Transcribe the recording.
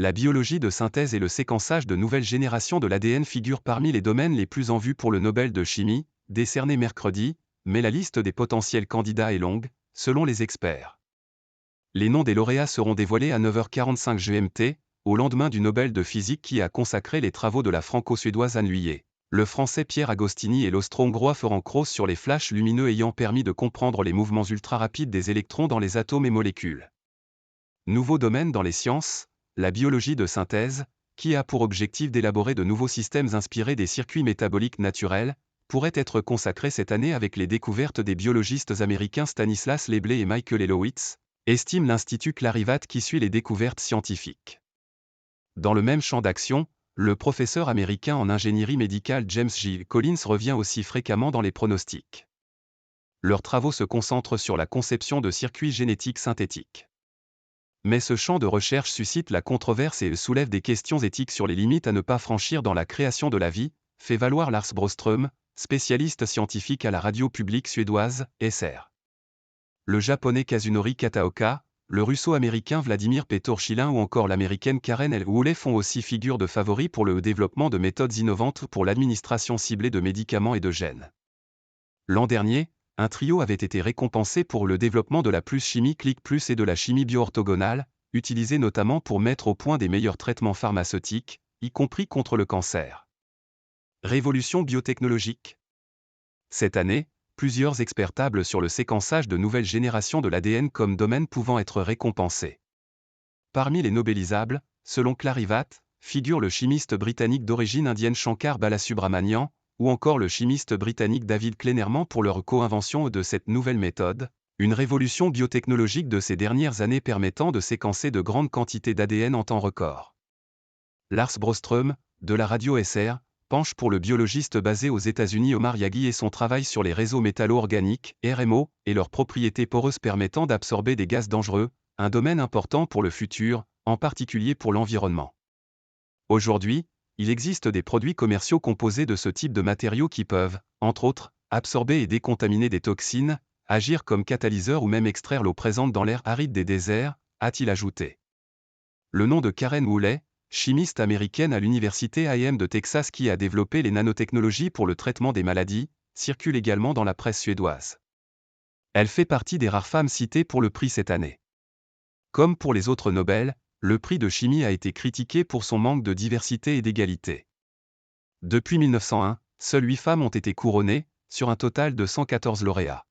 La biologie de synthèse et le séquençage de nouvelles générations de l'ADN figurent parmi les domaines les plus en vue pour le Nobel de chimie, décerné mercredi, mais la liste des potentiels candidats est longue, selon les experts. Les noms des lauréats seront dévoilés à 9h45 GMT, au lendemain du Nobel de physique qui a consacré les travaux de la franco-suédoise Anne Lhuillier. Le français Pierre Agostini et l'austro-hongrois Ferenc Krauss sur les flashs lumineux ayant permis de comprendre les mouvements ultra-rapides des électrons dans les atomes et molécules. Nouveau domaine dans les sciences, la biologie de synthèse, qui a pour objectif d'élaborer de nouveaux systèmes inspirés des circuits métaboliques naturels, pourrait être consacré cette année avec les découvertes des biologistes américains Stanislas Leblé et Michael Elowitz, estime l'Institut Clarivat qui suit les découvertes scientifiques. Dans le même champ d'action, le professeur américain en ingénierie médicale James J. Collins revient aussi fréquemment dans les pronostics. Leurs travaux se concentrent sur la conception de circuits génétiques synthétiques. Mais ce champ de recherche suscite la controverse et soulève des questions éthiques sur les limites à ne pas franchir dans la création de la vie, fait valoir Lars Broström, spécialiste scientifique à la radio publique suédoise, SR. Le japonais Kazunori Kataoka, le russo-américain Vladimir Petorchilin ou encore l'américaine Karen L. Woolley font aussi figure de favoris pour le développement de méthodes innovantes pour l'administration ciblée de médicaments et de gènes. L'an dernier, un trio avait été récompensé pour le développement de la chimie click plus et de la chimie bio-orthogonale, utilisée notamment pour mettre au point des meilleurs traitements pharmaceutiques, y compris contre le cancer. Révolution biotechnologique. Cette année, plusieurs experts tablent sur le séquençage de nouvelles générations de l'ADN comme domaine pouvant être récompensé. Parmi les nobelisables, selon Clarivat, figure le chimiste britannique d'origine indienne Shankar Balasubramanian, ou encore le chimiste britannique David Klenerman pour leur co-invention de cette nouvelle méthode, une révolution biotechnologique de ces dernières années permettant de séquencer de grandes quantités d'ADN en temps record. Lars Broström, de la radio SR, penche pour le biologiste basé aux États-Unis Omar Yaghi et son travail sur les réseaux métallo-organiques, RMO, et leurs propriétés poreuses permettant d'absorber des gaz dangereux, un domaine important pour le futur, en particulier pour l'environnement. Aujourd'hui, il existe des produits commerciaux composés de ce type de matériaux qui peuvent, entre autres, absorber et décontaminer des toxines, agir comme catalyseur ou même extraire l'eau présente dans l'air aride des déserts, a-t-il ajouté. Le nom de Karen Woolley, chimiste américaine à l'université A&M de Texas qui a développé les nanotechnologies pour le traitement des maladies, circule également dans la presse suédoise. Elle fait partie des rares femmes citées pour le prix cette année. Comme pour les autres Nobel, le prix de chimie a été critiqué pour son manque de diversité et d'égalité. Depuis 1901, seules 8 femmes ont été couronnées, sur un total de 114 lauréats.